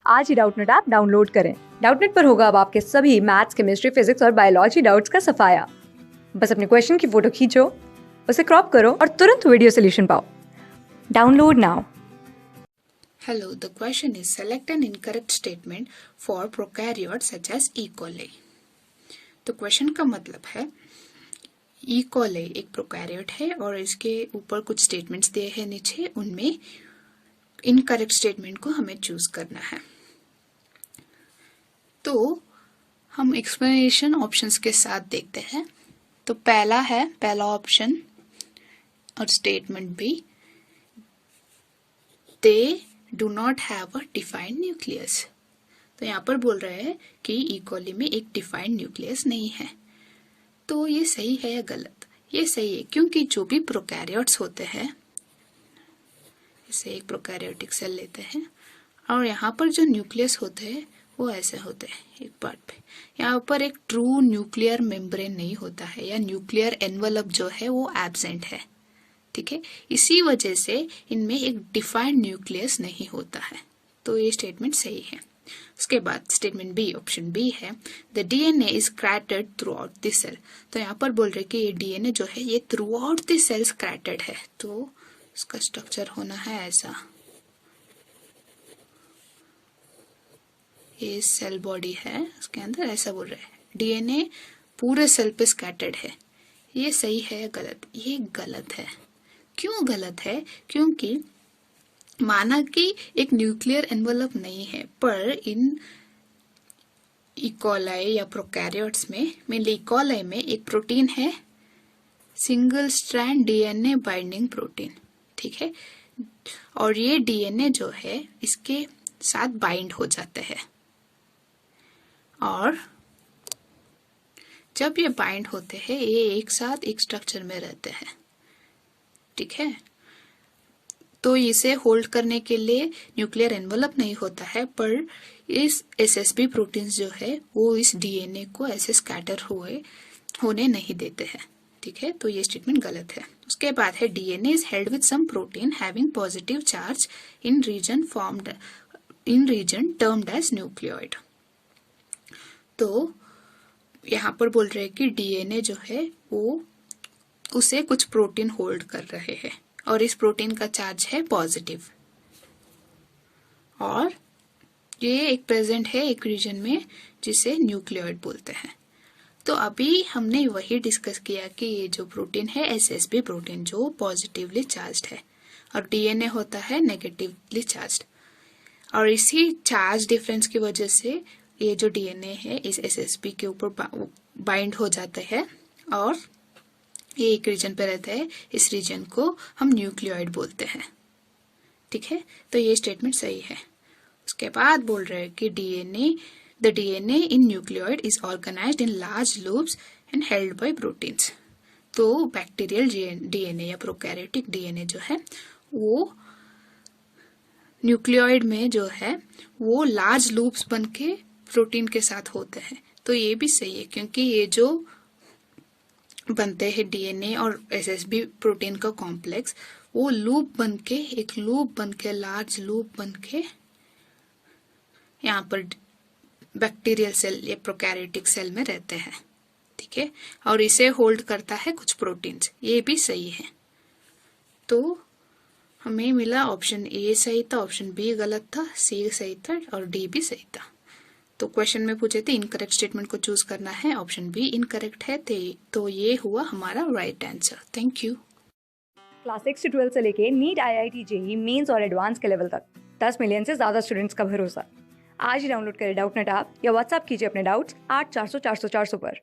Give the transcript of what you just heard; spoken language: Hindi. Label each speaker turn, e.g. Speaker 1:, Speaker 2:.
Speaker 1: आज ही डाउटनेट ऐप डाउनलोड करें। डाउटनेट पर होगा अब आपके सभी मैथ्स, केमिस्ट्री, फिजिक्स और बायोलॉजी डाउट्स का सफाया। बस अपने क्वेश्चन की फोटो खींचो, उसे क्रॉप करो और तुरंत वीडियो सोल्यूशन पाओ। Download now.
Speaker 2: Hello, the question is select an incorrect statement for prokaryotes such as E. coli. तो क्वेश्चन का मतलब है E. coli एक प्रोकैरियोट है और इसके ऊपर कुछ स्टेटमेंट्स दिए हैं नीचे, उनमें इनकरेक्ट स्टेटमेंट को हमें चूज करना है। तो हम एक्सप्लेनेशन ऑप्शंस के साथ देखते हैं। तो पहला ऑप्शन और statement B, they do not have a defined nucleus. तो यहाँ पर बोल रहे हैं कि ई कॉली में एक डिफाइंड न्यूक्लियस नहीं है। तो ये सही है या गलत? ये सही है, क्योंकि जो भी प्रोकैरियोट्स होते हैं, इसे एक प्रोकैरियोटिक सेल लेते हैं और यहाँ पर जो न्यूक्लियस होते हैं वो ऐसे होते हैं एक पार्ट पे। यहाँ पर एक ट्रू न्यूक्लियर मेम्ब्रेन नहीं होता है, या न्यूक्लियर एनवलप जो है वो एब्सेंट है। ठीक है, इसी वजह से इनमें एक डिफाइंड न्यूक्लियस नहीं होता है। तो ये स्टेटमेंट सही है। उसके बाद स्टेटमेंट बी, ऑप्शन बी है, the DNA is scattered throughout the cell. तो यहाँ पर बोल रहे कि ये डीएनए जो है ये थ्रू आउट द सेल स्क्रैटर्ड है। तो इसका स्ट्रक्चर होना है ऐसा, ये सेल बॉडी है, उसके अंदर ऐसा बोल रहे हैं डीएनए पूरे सेल पे स्कैटर्ड है। ये सही है या गलत? ये गलत है। क्यों गलत है? क्योंकि माना कि एक न्यूक्लियर एनवलप नहीं है, पर इन इकोलाई या प्रोकैरियोट्स में, मेनली इकोलाई में एक प्रोटीन है, single strand DNA binding protein. ठीक है, और ये डीएनए जो है इसके साथ बाइंड हो जाते हैं, और जब ये बाइंड होते हैं ये एक साथ एक स्ट्रक्चर में रहते हैं। ठीक है, तो इसे होल्ड करने के लिए न्यूक्लियर एनवलप नहीं होता है, पर इस एसएसबी प्रोटीन्स जो है वो इस डीएनए को ऐसे स्कैटर होने नहीं देते हैं। ठीक है, तो ये स्टेटमेंट गलत है। उसके बाद है DNA is held with some protein having positive charge in region termed as nucleoid. तो यहाँ पर बोल रहे हैं कि डीएनए जो है वो उसे कुछ प्रोटीन होल्ड कर रहे हैं और इस प्रोटीन का चार्ज है पॉजिटिव, और ये एक प्रेजेंट है एक रीजन में जिसे न्यूक्लियोइड बोलते हैं। तो अभी हमने वही डिस्कस किया कि ये जो प्रोटीन है एसएसबी प्रोटीन जो पॉजिटिवली चार्ज्ड है और डीएनए होता है नेगेटिवली चार्ज्ड, और इसी चार्ज डिफरेंस की वजह से ये जो डीएनए है इस एसएसबी के ऊपर बाइंड हो जाते हैं और ये एक रीजन पे रहता है। इस रीजन को हम न्यूक्लियोइड बोलते हैं। ठीक है, तो ये स्टेटमेंट सही है। उसके बाद बोल रहे हैं कि the DNA in nucleoid is organized in large loops and held by proteins. तो बैक्टीरियल डीएनए या प्रोकैरियोटिक डीएनए जो है वो न्यूक्लियोइड में जो है वो लार्ज लूप्स बनके प्रोटीन के साथ होते हैं। तो ये भी सही है, क्योंकि ये जो बनते हैं डीएनए और एसएसबी प्रोटीन का कॉम्प्लेक्स, वो लूप बनके लार्ज लूप बनके यहाँ पर बैक्टीरियल सेल या प्रोकैरियोटिक सेल में रहते हैं। ठीक है, और इसे होल्ड करता है कुछ प्रोटीन्स। ये भी सही है। तो हमें मिला ऑप्शन ए सही था, ऑप्शन बी गलत था, सी सही था और डी भी सही था। तो क्वेश्चन में पूछे थे इनकरेक्ट स्टेटमेंट को चूज करना है, ऑप्शन बी इनकरेक्ट है, तो ये हुआ हमारा right answer. Thank you.
Speaker 1: Class 6 से 12 से लेके नीट, आईआईटी, जेईई मेंस और एडवांस के लेवल तक 10 मिलियन से ज्यादा स्टूडेंट्स का भरोसा। आज ही डाउनलोड करें डाउटनेट ऐप या व्हाट्सएप कीजिए अपने डाउट्स 8400 400 400 पर।